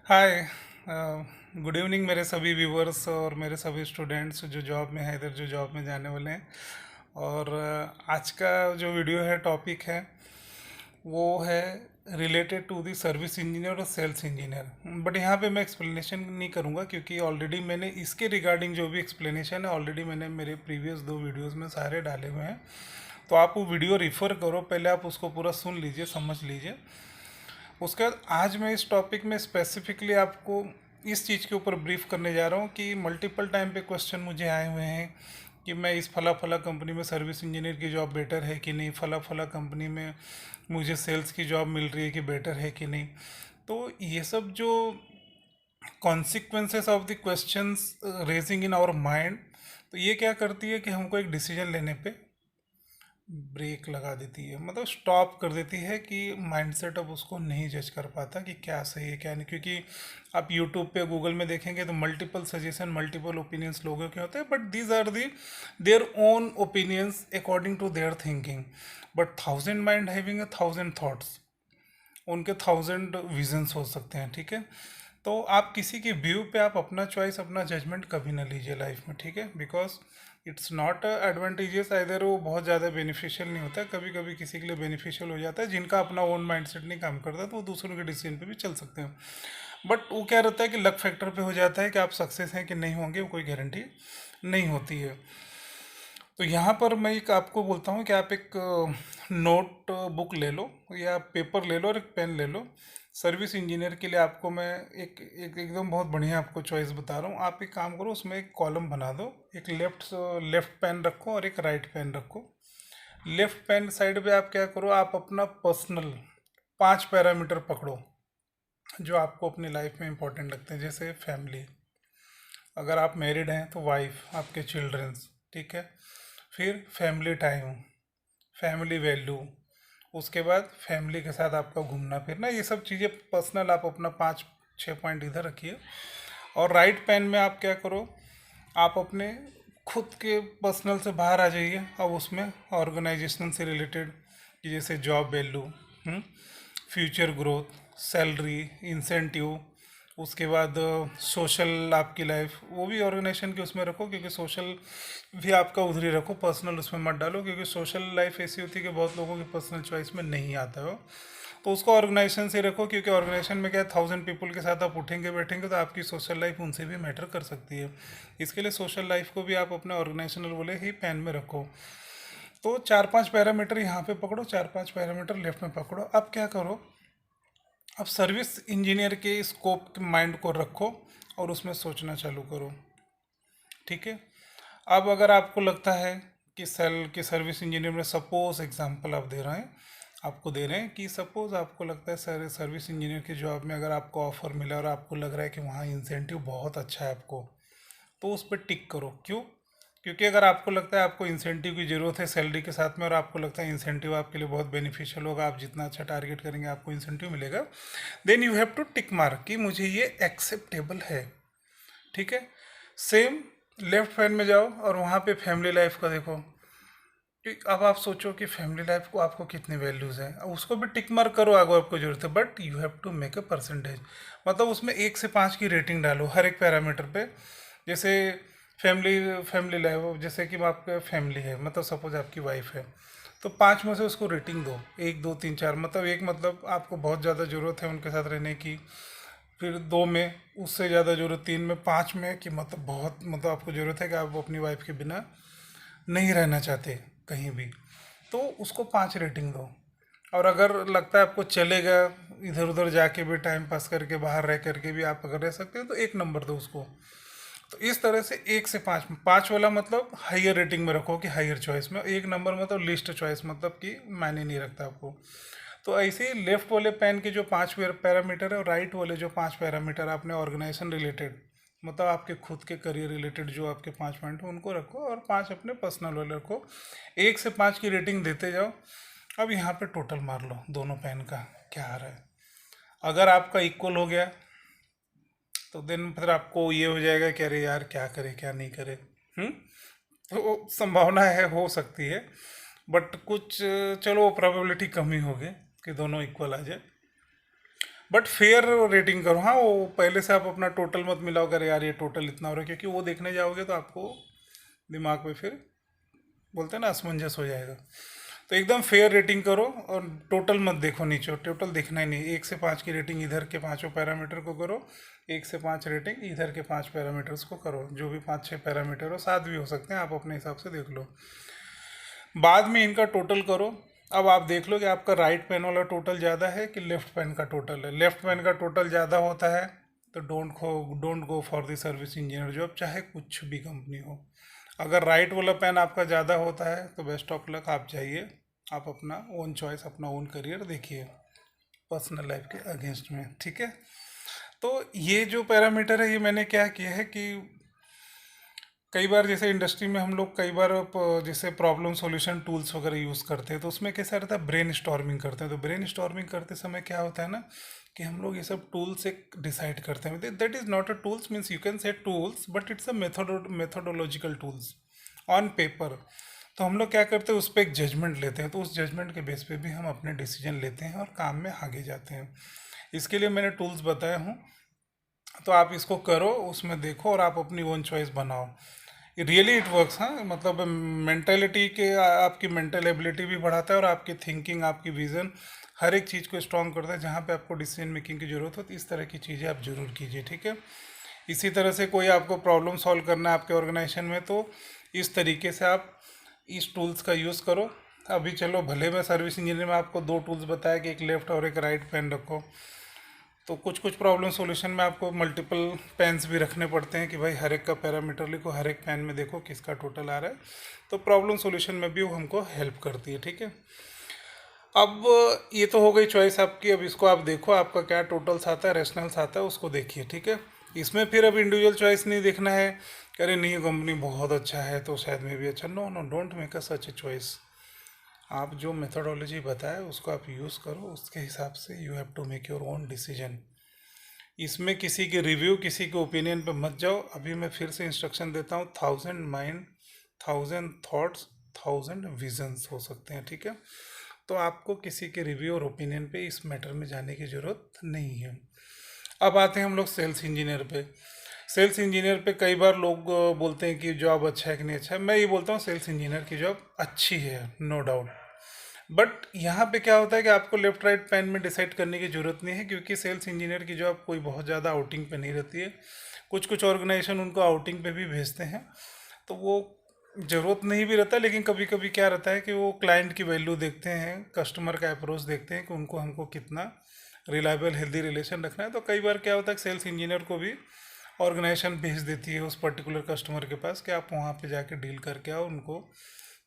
हाय। Good evening मेरे सभी viewers और मेरे सभी स्टूडेंट्स जो जॉब में हैं, इधर जो जॉब में जाने वाले हैं। और आज का जो वीडियो है, टॉपिक है, वो है related to the service engineer और सेल्स इंजीनियर। बट यहाँ पे मैं एक्सप्लेनेशन नहीं करूँगा क्योंकि ऑलरेडी मैंने इसके रिगार्डिंग जो भी एक्सप्लेनेशन है ऑलरेडी मैंने मेरे प्रीवियस 2 वीडियोज़ में सारे डाले हुए हैं। तो आप वो वीडियो रिफ़र करो, पहले आप उसको पूरा सुन लीजिए, समझ लीजिए। उसके बाद आज मैं इस टॉपिक में स्पेसिफिकली आपको इस चीज़ के ऊपर ब्रीफ करने जा रहा हूँ कि मल्टीपल टाइम पे क्वेश्चन मुझे आए हुए हैं कि मैं इस फला फला कंपनी में सर्विस इंजीनियर की जॉब बेटर है कि नहीं, फला फला कंपनी में मुझे सेल्स की जॉब मिल रही है कि बेटर है कि नहीं। तो ये सब जो consequences of the questions raising in our mind, तो ये क्या करती है कि हमको एक डिसीजन लेने पे ब्रेक लगा देती है, मतलब स्टॉप कर देती है कि माइंडसेट अब उसको नहीं जज कर पाता कि क्या सही है क्या नहीं। क्योंकि आप यूट्यूब पे गूगल में देखेंगे तो मल्टीपल सजेशन, मल्टीपल ओपिनियंस लोगों के होते हैं, but these are the their own opinions according to their thinking. But 1000 mind having 1000 thoughts, उनके 1000 विजन्स हो सकते हैं, ठीक है। तो आप किसी के व्यू पे आप अपना चॉइस, अपना जजमेंट कभी ना लीजिए लाइफ में, ठीक है। Because it's not advantages either, वो बहुत ज़्यादा बेनिफिशियल नहीं होता है। कभी कभी किसी के लिए बेनिफिशियल हो जाता है, जिनका अपना ओन माइंडसेट नहीं काम करता तो वो दूसरों के डिसीजन पे भी चल सकते हैं। बट वो क्या रहता है कि लक फैक्टर पे हो जाता है कि आप सक्सेस हैं कि नहीं होंगे, वो कोई गारंटी नहीं होती है। तो यहाँ पर मैं एक आपको बोलता हूँ कि आप एक नोट बुक ले लो या पेपर ले लो और एक पेन ले लो। सर्विस इंजीनियर के लिए आपको मैं एकदम बहुत बढ़िया आपको चॉइस बता रहा हूँ। आप एक काम करो, उसमें एक कॉलम बना दो, एक लेफ्ट पेन रखो और एक राइट पेन रखो। लेफ्ट पेन साइड पे आप क्या करो, आप अपना पर्सनल 5 पैरामीटर पकड़ो जो आपको अपनी लाइफ में इंपॉर्टेंट लगते हैं। जैसे फैमिली, अगर आप मैरिड हैं तो वाइफ, आपके चिल्ड्रंस, ठीक है। फिर फैमिली टाइम, फैमिली वैल्यू, उसके बाद फैमिली के साथ आपका घूमना फिरना, ये सब चीज़ें पर्सनल आप अपना 5-6 पॉइंट इधर रखिए। और राइट पेन में आप क्या करो, आप अपने खुद के पर्सनल से बाहर आ जाइए। अब उसमें ऑर्गेनाइजेशन से रिलेटेड कि जैसे job value, future growth, salary, incentive, उसके बाद सोशल आपकी लाइफ, वो भी ऑर्गेनाइजेशन के उसमें रखो, क्योंकि सोशल भी आपका उधर ही रखो, पर्सनल उसमें मत डालो। क्योंकि सोशल लाइफ ऐसी होती है कि बहुत लोगों की पर्सनल चॉइस में नहीं आता हो, तो उसको ऑर्गेनाइजेशन से रखो। क्योंकि ऑर्गेनाइजेशन में क्या है, 1000 पीपल के साथ आप उठेंगे बैठेंगे तो आपकी सोशल लाइफ उनसे भी मैटर कर सकती है। इसके लिए सोशल लाइफ को भी आप अपने ऑर्गेनाइजेशनल बोले ही पेन में रखो। तो 4-5 पैरामीटर यहाँ पे पकड़ो, 4-5 पैरामीटर लेफ्ट में पकड़ो। अब क्या करो, अब सर्विस इंजीनियर के स्कोप माइंड को रखो और उसमें सोचना चालू करो, ठीक है। अब अगर आपको लगता है कि सर्विस इंजीनियर में, सपोज एग्जांपल आप दे रहे हैं, आपको दे रहे हैं कि सपोज आपको लगता है सर सर्विस इंजीनियर की जॉब में अगर आपको ऑफर मिला और आपको लग रहा है कि वहाँ इंसेंटिव बहुत अच्छा है आपको, तो उस पर टिक करो। क्यों? क्योंकि अगर आपको लगता है आपको इंसेंटिव की ज़रूरत है सैलरी के साथ में, और आपको लगता है इंसेंटिव आपके लिए बहुत बेनिफिशियल होगा, आप जितना अच्छा टारगेट करेंगे आपको इंसेंटिव मिलेगा, then you have to tick mark कि मुझे ये एक्सेप्टेबल है, ठीक है। सेम लेफ्ट पैन में जाओ और वहाँ पे फैमिली लाइफ का देखो कि अब आप सोचो कि फैमिली लाइफ को आपको कितनी वैल्यूज़ हैं, अब उसको भी टिक मार्क करो अगर आपको जरूरत है। But you have to make a percentage, मतलब उसमें 1 से 5 की रेटिंग डालो हर एक पैरामीटर पे। जैसे फैमिली फैमिली लाइफ, जैसे कि आपका फैमिली है, मतलब सपोज आपकी वाइफ है, तो 5 में से उसको रेटिंग दो, 1, 2, 3, 4। मतलब 1 मतलब आपको बहुत ज़्यादा ज़रूरत है उनके साथ रहने की, फिर 2 में उससे ज़्यादा ज़रूरत, 3 में, 5 में कि मतलब बहुत, मतलब आपको ज़रूरत है कि आप अपनी वाइफ के बिना नहीं रहना चाहते कहीं भी, तो उसको 5 रेटिंग दो। और अगर लगता है आपको चलेगा इधर उधर जाके भी टाइम पास करके, बाहर रह करके भी आप अगर रह सकते हो, तो 1 नंबर दो उसको। तो इस तरह से 1 से 5 में, 5 वाला मतलब हाइयर रेटिंग में रखो कि हाइयर चॉइस में, 1 नंबर मतलब लिस्ट चॉइस, मतलब कि मायने नहीं रखता आपको। तो ऐसे ही लेफ्ट वाले पेन के जो 5 पैरामीटर है और राइट वाले जो 5 पैरामीटर आपने ऑर्गेनाइजेशन रिलेटेड, मतलब आपके खुद के करियर रिलेटेड जो आपके 5 पॉइंट हैं उनको रखो, और 5 अपने पर्सनल वाले रखो। 1 से 5 की रेटिंग देते जाओ। अब यहाँ पे टोटल मार लो दोनों पेन का क्या आ रहा है। अगर आपका इक्वल हो गया तो देन फिर आपको ये हो जाएगा कि अरे यार क्या करे क्या नहीं करे। हम्म तो संभावना है, हो सकती है, बट कुछ चलो प्रोबेबिलिटी कम ही होगी कि दोनों इक्वल आ जाए। बट फेयर रेटिंग करो। हाँ, वो पहले से आप अपना टोटल मत मिलाओ कर यार ये टोटल इतना हो रहा है, क्योंकि वो देखने जाओगे तो आपको दिमाग में फिर बोलते हैं ना असमंजस हो जाएगा। तो एकदम फेयर रेटिंग करो और टोटल मत देखो नीचे, टोटल देखना ही नहीं। 1 से 5 की रेटिंग इधर के पांचों पैरामीटर को करो, 1 से 5 रेटिंग इधर के 5 पैरामीटर्स को करो। जो भी 5-6 पैरामीटर हो, 7 भी हो सकते हैं, आप अपने हिसाब से देख लो। बाद में इनका टोटल करो। अब आप देख लो कि आपका राइट पेन वाला टोटल ज़्यादा है कि लेफ्ट पेन का टोटल है। लेफ्ट पेन का टोटल ज़्यादा होता है तो don't go for the service engineer job, चाहे कुछ भी कंपनी हो। अगर राइट वाला पेन आपका ज़्यादा होता है तो बेस्ट ऑफ लक, आप जाइए, आप अपना ओन चॉइस, अपना ओन करियर देखिए पर्सनल लाइफ के अगेंस्ट में। ठीक है, तो ये जो पैरामीटर है ये मैंने क्या किया है कि कई बार जैसे इंडस्ट्री में हम लोग कई बार जैसे प्रॉब्लम सॉल्यूशन टूल्स वगैरह यूज़ करते हैं, तो उसमें कैसा रहता है ब्रेन स्टॉर्मिंग करते हैं। तो ब्रेन स्टॉर्मिंग करते समय क्या होता है ना कि हम लोग ये सब टूल्स एक डिसाइड करते हैं। That is not a tools, means you can say tools but it's a methodological tools on paper. तो हम लोग क्या करते हैं उस पर एक जजमेंट लेते हैं, तो उस जजमेंट के बेस पे भी हम अपने डिसीजन लेते हैं और काम में आगे जाते हैं। इसके लिए मैंने टूल्स बताया हूँ, तो आप इसको करो, उसमें देखो और आप अपनी ओन चॉइस बनाओ। Really it works. हाँ, मतलब मेंटेलिटी के आपकी मेंटल एबिलिटी भी बढ़ाता है और आपकी थिंकिंग, आपकी विजन, हर एक चीज़ को स्ट्रॉन्ग करता है। जहाँ पे आपको डिसीजन मेकिंग की ज़रूरत हो तो इस तरह की चीज़ें आप जरूर कीजिए। ठीक है, इसी तरह से कोई आपको प्रॉब्लम सॉल्व करना है आपके ऑर्गेनाइजेशन में, तो इस तरीके से आप इस टूल्स का यूज़ करो। अभी चलो, भले मैं सर्विस इंजीनियर में आपको 2 टूल्स बताया कि एक लेफ्ट और एक राइट पेन रखो, तो कुछ कुछ प्रॉब्लम सॉल्यूशन में आपको मल्टीपल पेन्स भी रखने पड़ते हैं कि भाई हर एक का पैरामीटर लिखो, हर एक पेन में देखो किसका टोटल आ रहा है। तो प्रॉब्लम सॉल्यूशन में भी वो हमको हेल्प करती है। ठीक है, अब ये तो हो गई चॉइस आपकी। अब इसको आप देखो आपका क्या टोटल्स आता है, रेशनल्स आता है, उसको देखिए। ठीक है, इसमें फिर अब इंडिविजुअल चॉइस नहीं देखना है कि अरे नहीं कंपनी बहुत अच्छा है तो शायद में भी अच्छा। No no, don't make a such a choice. आप जो मेथोडोलॉजी बताए उसको आप यूज़ करो, उसके हिसाब से you have to make your own decision. इसमें किसी के रिव्यू, किसी के ओपिनियन पे मत जाओ। अभी मैं फिर से इंस्ट्रक्शन देता हूँ, 1000 माइंड, 1000 थॉट्स, 1000 विजन्स हो सकते हैं। ठीक है, तो आपको किसी के रिव्यू और ओपिनियन पे इस मैटर में जाने की ज़रूरत नहीं है। अब आते हैं हम लोग सेल्स इंजीनियर पे। सेल्स इंजीनियर पे कई बार लोग बोलते हैं कि जॉब अच्छा है कि नहीं अच्छा है। मैं ये बोलता हूँ सेल्स इंजीनियर की जॉब अच्छी है, नो डाउट। बट यहाँ पे क्या होता है कि आपको लेफ्ट राइट पैन में डिसाइड करने की ज़रूरत नहीं है, क्योंकि सेल्स इंजीनियर की जॉब कोई बहुत ज़्यादा आउटिंग पे नहीं रहती है। कुछ कुछ ऑर्गेनाइजेशन उनको आउटिंग पे भी भेजते हैं, तो वो ज़रूरत नहीं भी रहता। लेकिन कभी कभी क्या रहता है कि वो क्लाइंट की वैल्यू देखते हैं, कस्टमर का अप्रोच देखते हैं कि उनको हमको कितना रिलायबल हेल्दी रिलेशन रखना है। तो कई बार क्या होता है कि सेल्स इंजीनियर को भी ऑर्गेनाइजेशन भेज देती है उस पर्टिकुलर कस्टमर के पास कि आप वहाँ पे जाके डील करके आओ, उनको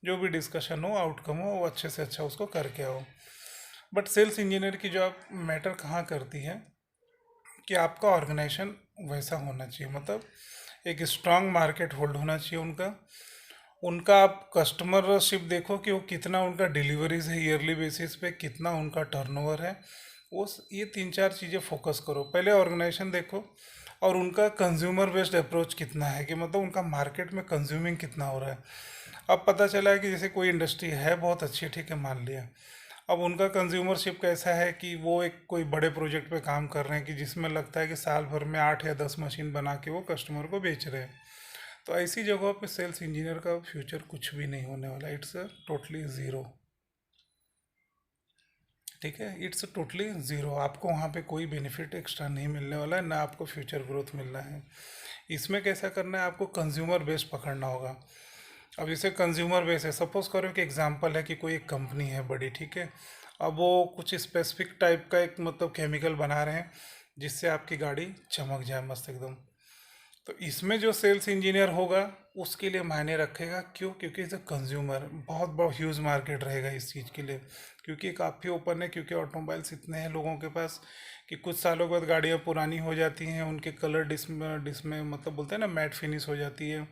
जो भी डिस्कशन हो, आउटकम हो, वो अच्छे से अच्छा उसको करके आओ। बट सेल्स इंजीनियर की जॉब मैटर कहाँ करती है कि आपका ऑर्गेनाइजेशन वैसा होना चाहिए, मतलब एक स्ट्रांग मार्केट होल्ड होना चाहिए उनका। उनका आप कस्टमरशिप देखो कि वो कितना उनका डिलीवरीज है ईयरली बेसिस पे, कितना उनका टर्नओवर है। वो ये 3-4 चीज़ें फोकस करो। पहले ऑर्गेनाइजेशन देखो और उनका कंज्यूमर बेस्ड अप्रोच कितना है, कि मतलब उनका मार्केट में कंज्यूमिंग कितना हो रहा है। अब पता चला है कि जैसे कोई इंडस्ट्री है बहुत अच्छी, ठीक है, मान लिया। अब उनका कंज्यूमरशिप कैसा है कि वो एक कोई बड़े प्रोजेक्ट पे काम कर रहे हैं कि जिसमें लगता है कि साल भर में 8 या 10 मशीन बना के वो कस्टमर को बेच रहे हैं। तो ऐसी जगहों पे सेल्स इंजीनियर का फ्यूचर कुछ भी नहीं होने वाला, इट्स टोटली ज़ीरो। ठीक है, इट्स टोटली ज़ीरो। आपको वहाँ पे कोई बेनिफिट एक्स्ट्रा नहीं मिलने वाला है, ना आपको फ्यूचर ग्रोथ मिलना है। इसमें कैसा करना है, आपको कंज्यूमर बेस पकड़ना होगा। अब इसे कंज्यूमर बेस है, सपोज करो कि एग्जांपल है कि कोई एक कंपनी है बड़ी, ठीक है। अब वो कुछ स्पेसिफिक टाइप का एक मतलब केमिकल बना रहे हैं जिससे आपकी गाड़ी चमक जाए मस्त एकदम। तो इसमें जो सेल्स इंजीनियर होगा उसके लिए मायने रखेगा। क्यों? क्योंकि एज अ कंज्यूमर बहुत बड़ा ह्यूज मार्केट रहेगा इस चीज़ के लिए, क्योंकि काफ़ी ओपन है। क्योंकि ऑटोमोबाइल्स इतने हैं लोगों के पास कि कुछ सालों के बाद गाड़ियाँ पुरानी हो जाती हैं, उनके कलर डिस में मतलब बोलते हैं ना मैट फिनिश हो जाती है,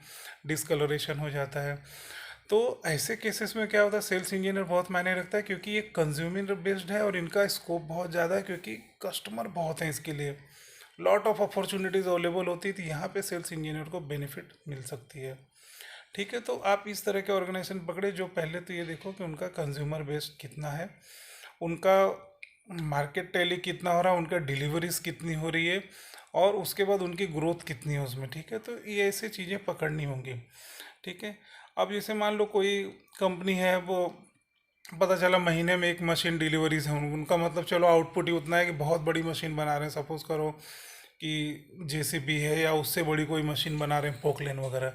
डिसकलरेशन हो जाता है। तो ऐसे केसेस में क्या होता है, सेल्स इंजीनियर बहुत मायने रखता है, क्योंकि ये कंज्यूमर बेस्ड है और इनका स्कोप बहुत ज़्यादा है, क्योंकि कस्टमर बहुत हैं इसके लिए। लॉट ऑफ अपॉर्चुनिटीज़ अवेलेबल होती है, तो यहाँ पे सेल्स इंजीनियर को बेनिफिट मिल सकती है। ठीक है, तो आप इस तरह के ऑर्गेनाइजेशन पकड़े जो पहले तो ये देखो कि उनका कंज्यूमर बेस्ड कितना है, उनका मार्केट टैली कितना हो रहा है, उनका डिलीवरीज कितनी हो रही है, और उसके बाद उनकी ग्रोथ कितनी है उसमें, ठीक है। तो ये ऐसी चीज़ें पकड़नी होंगी, ठीक है। अब जैसे मान लो कोई कंपनी है, वो पता चला महीने में एक मशीन डिलीवरीज है उनका, मतलब चलो आउटपुट ही उतना है कि बहुत बड़ी मशीन बना रहे हैं, सपोज करो कि जेसीबी है या उससे बड़ी कोई मशीन बना रहे हैं, पोकलेन वगैरह।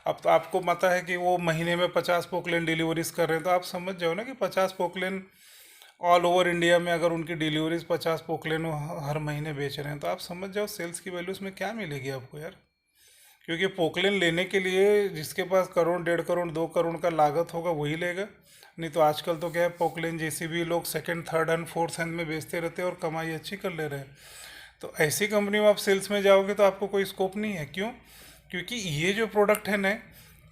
अब तो आपको पता है कि वो महीने में 50 पोकलेन डिलीवरीज कर रहे हैं, तो आप समझ जाओ ना कि 50 पोकलेन ऑल ओवर इंडिया में अगर उनकी डिलीवरीज 50 पोकलेन हर महीने बेच रहे हैं, तो आप समझ जाओ सेल्स की वैल्यू उसमें क्या मिलेगी आपको यार। क्योंकि पोकलेन लेने के लिए जिसके पास करोड़, 1.5 करोड़, 2 करोड़ का लागत होगा वही लेगा। नहीं तो आजकल तो क्या है, पोकलेन जैसी भी लोग second, third and fourth hand में बेचते रहते हैं और कमाई अच्छी कर ले रहे हैं। तो ऐसी कंपनी में आप सेल्स में जाओगे तो आपको कोई स्कोप नहीं है। क्यों? क्योंकि ये जो प्रोडक्ट है ना,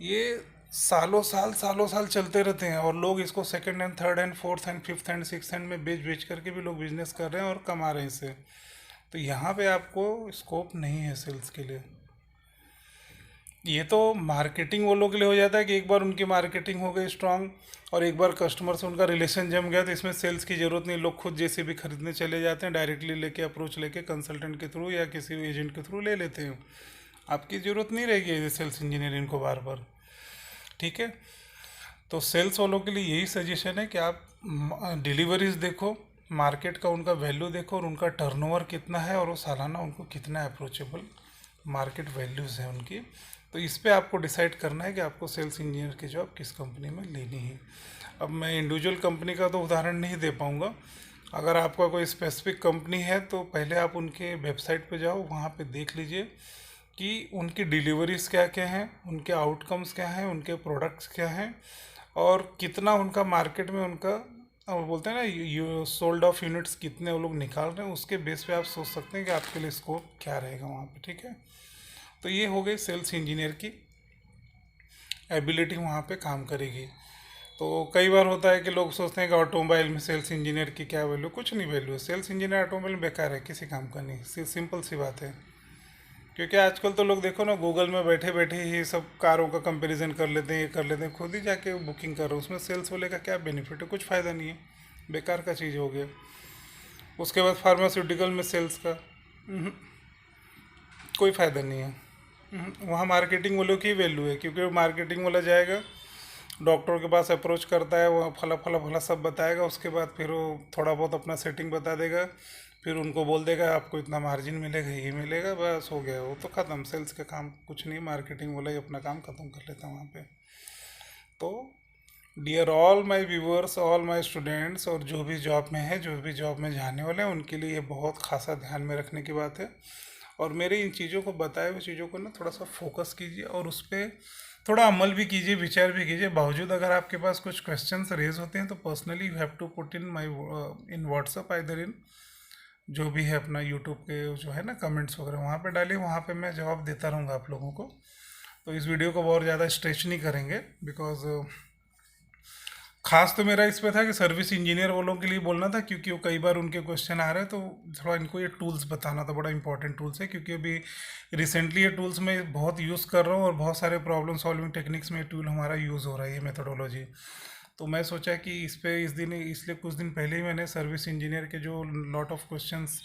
ये सालों साल चलते रहते हैं, और लोग इसको second hand, third hand, fourth hand, fifth hand, six hand में बेच बेच करके भी लोग बिजनेस कर रहे हैं और कमा रहे हैं इससे। तो यहाँ पे आपको स्कोप नहीं है सेल्स के लिए। ये तो मार्केटिंग वालों के लिए हो जाता है कि एक बार उनकी मार्केटिंग हो गई स्ट्रांग, और एक बार कस्टमर से उनका रिलेशन जम गया, तो इसमें सेल्स की ज़रूरत नहीं, लोग खुद जैसे भी खरीदने चले जाते हैं, डायरेक्टली लेके अप्रोच लेके कंसल्टेंट के थ्रू या किसी एजेंट के थ्रू ले लेते हैं। आपकी ज़रूरत नहीं रहेगी सेल्स इंजीनियरिंग को बार बार, ठीक है। तो सेल्स वालों के लिए यही सजेशन है कि आप डिलीवरीज देखो, मार्केट का उनका वैल्यू देखो, और उनका टर्नओवर कितना है, और वो सालाना उनको कितना अप्रोचेबल मार्केट वैल्यूज़ है उनकी। तो इस पे आपको डिसाइड करना है कि आपको सेल्स इंजीनियर की जॉब किस कंपनी में लेनी है। अब मैं इंडिविजुअल कंपनी का तो उदाहरण नहीं दे पाऊँगा। अगर आपका कोई स्पेसिफिक कंपनी है तो पहले आप उनके वेबसाइट पे जाओ, वहाँ पे देख लीजिए कि उनकी डिलीवरीज क्या क्या हैं, उनके आउटकम्स क्या हैं, उनके प्रोडक्ट्स क्या हैं, और कितना उनका मार्केट में उनका वो बोलते हैं ना सोल्ड ऑफ यूनिट्स कितने वो लोग निकाल रहे हैं। उसके बेस पे आप सोच सकते हैं कि आपके लिए स्कोप क्या रहेगा वहाँ पे, ठीक है। तो ये हो गई सेल्स इंजीनियर की एबिलिटी, वहाँ पे काम करेगी। तो कई बार होता है कि लोग सोचते हैं कि ऑटोमोबाइल में सेल्स इंजीनियर की क्या वैल्यू, कुछ नहीं वैल्यू है। सेल्स इंजीनियर ऑटोमोबाइल में बेकार है, किसी काम का नहीं, सिंपल सी बात है। क्योंकि आजकल तो लोग देखो ना, गूगल में बैठे बैठे ही सब कारों का कंपैरिजन कर लेते हैं, ये कर लेते हैं, खुद ही जाके बुकिंग करो। उसमें सेल्स वाले का क्या बेनिफिट है? कुछ फ़ायदा नहीं है, बेकार का चीज़ हो गया। उसके बाद फार्मास्यूटिकल में सेल्स का कोई फ़ायदा नहीं है। वहाँ मार्केटिंग वालों की वैल्यू है, क्योंकि वो मार्केटिंग वाला जाएगा डॉक्टर के पास अप्रोच करता है, वो फला फला फला सब बताएगा, उसके बाद फिर वो थोड़ा बहुत अपना सेटिंग बता देगा, फिर उनको बोल देगा आपको इतना मार्जिन मिलेगा, ये मिलेगा, बस हो गया, वो तो ख़त्म। सेल्स का काम कुछ नहीं, मार्केटिंग वाला ही अपना काम ख़त्म कर लेता है वहाँ पे। तो dear all my viewers, all my students, और जो भी जॉब में है, जो भी जॉब में जाने वाले हैं, उनके लिए ये बहुत खासा ध्यान में रखने की बात है। और मेरे इन चीज़ों को बताए हुए चीज़ों को ना थोड़ा सा फोकस कीजिए, और उस पर थोड़ा अमल भी कीजिए, विचार भी कीजिए। बावजूद अगर आपके पास कुछ क्वेश्चंस रेज होते हैं तो personally you have to put in my in WhatsApp, either in जो भी है अपना यूट्यूब के जो है ना कमेंट्स वगैरह, वहाँ पे डालिए, वहाँ पे मैं जवाब देता रहूँगा आप लोगों को। तो इस वीडियो को बहुत ज़्यादा स्ट्रेच नहीं करेंगे, बिकॉज खास तो मेरा इस पे था कि सर्विस इंजीनियर वालों के लिए बोलना था, क्योंकि वो कई बार उनके क्वेश्चन आ रहे हैं, तो थोड़ा इनको ये टूल्स बताना था। बड़ा इंपॉर्टेंट टूल्स है, क्योंकि अभी रिसेंटली ये टूल्स मैं बहुत यूज़ कर रहा हूँ, और बहुत सारे प्रॉब्लम सॉल्विंग टेक्निक्स में ये टूल हमारा यूज़ हो रहा है, ये मेथोडोलॉजी। तो मैं सोचा कि इस पे इस दिन, इसलिए कुछ दिन पहले ही मैंने सर्विस इंजीनियर के जो lot of questions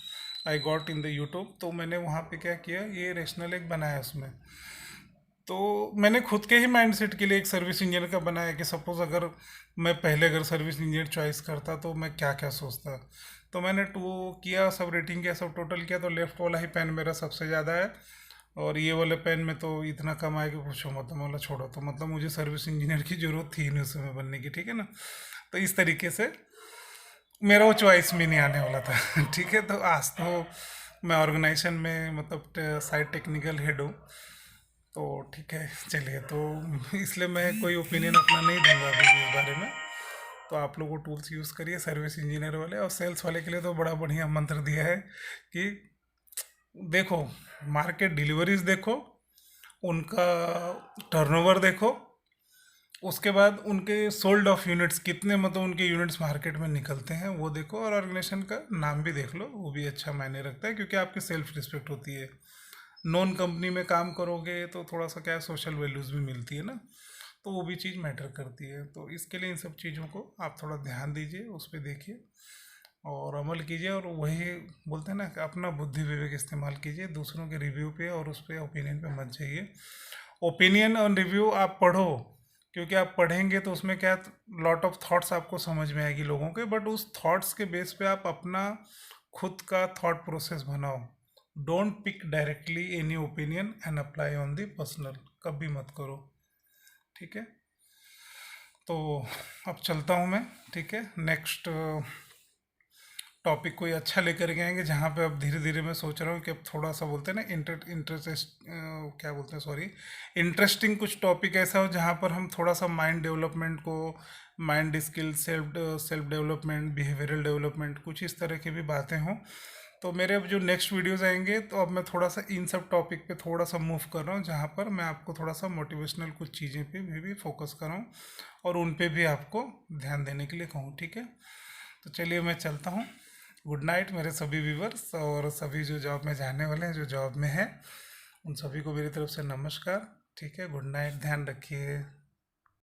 I got in the YouTube, तो मैंने वहाँ पे क्या किया, ये रेशनल एक बनाया उसमें। तो मैंने खुद के ही माइंडसेट के लिए एक सर्विस इंजीनियर का बनाया कि सपोज़ अगर मैं पहले अगर सर्विस इंजीनियर चॉइस करता तो मैं क्या क्या सोचता। तो मैंने टू किया, सब रेटिंग किया, सब टोटल किया, तो लेफ़्ट वाला ही पेन मेरा सबसे ज़्यादा है, और ये वाले पेन में तो इतना कम आया कि पूछो मत, मतलब छोड़ो। तो मतलब मुझे सर्विस इंजीनियर की ज़रूरत थी नहीं उस समय बनने की, ठीक है ना। तो इस तरीके से मेरा वो चॉइस में नहीं आने वाला था ठीक है। तो आज तो मैं ऑर्गेनाइजेशन में मतलब साइड टेक्निकल हेड हूँ, तो ठीक है चलिए। तो इसलिए मैं कोई ओपिनियन अपना नहीं दूंगा अभी भी इस बारे में। तो आप लोग वो टूल्स यूज़ करिए सर्विस इंजीनियर वाले। और सेल्स वाले के लिए तो बड़ा बढ़िया मंत्र दिया है कि देखो, मार्केट डिलीवरीज देखो, उनका टर्नओवर देखो, उसके बाद उनके सोल्ड ऑफ यूनिट्स कितने, मतलब उनके यूनिट्स मार्केट में निकलते हैं वो देखो, और ऑर्गेनाइजेशन का नाम भी देख लो, वो भी अच्छा मायने रखता है, क्योंकि आपकी सेल्फ रिस्पेक्ट होती है। नॉन कंपनी में काम करोगे तो थोड़ा सा क्या सोशल वैल्यूज़ भी मिलती है ना, तो वो भी चीज़ मैटर करती है। तो इसके लिए इन सब चीज़ों को आप थोड़ा ध्यान दीजिए, उस पर देखिए, और अमल कीजिए, और वही बोलते हैं ना कि अपना बुद्धि विवेक इस्तेमाल कीजिए, दूसरों के रिव्यू पे और उस पे ओपिनियन पे मत जाइए। ओपिनियन और रिव्यू आप पढ़ो, क्योंकि आप पढ़ेंगे तो उसमें क्या, लॉट ऑफ थॉट्स आपको समझ में आएगी लोगों के, बट उस थॉट्स के बेस पे आप अपना खुद का थॉट प्रोसेस बनाओ। Don't pick directly any opinion and apply on the personal, कभी मत करो, ठीक है। तो अब चलता हूँ मैं, ठीक है। नेक्स्ट टॉपिक कोई अच्छा लेकर के आएंगे, जहाँ पे अब धीरे धीरे मैं सोच रहा हूँ कि अब थोड़ा सा बोलते हैं ना इंटरेस्ट, क्या बोलते हैं, सॉरी, इंटरेस्टिंग कुछ टॉपिक ऐसा हो जहाँ पर हम थोड़ा सा माइंड डेवलपमेंट को, mind skill, self development, behavioural development, कुछ इस तरह की भी बातें हों। तो मेरे अब जो नेक्स्ट वीडियोस आएंगे, तो अब मैं थोड़ा सा इन सब टॉपिक पे थोड़ा सा मूव कर रहा हूँ, जहाँ पर मैं आपको थोड़ा सा मोटिवेशनल कुछ चीज़ें पे भी फोकस कर रहा हूँ, और उन पे भी आपको ध्यान देने के लिए कहूँ, ठीक है। तो चलिए मैं चलता हूँ। गुड नाइट मेरे सभी व्यूवर्स, और सभी जो जॉब में जाने वाले हैं, जो जॉब में हैं, उन सभी को मेरी तरफ से नमस्कार, ठीक है। गुड नाइट, ध्यान रखिए।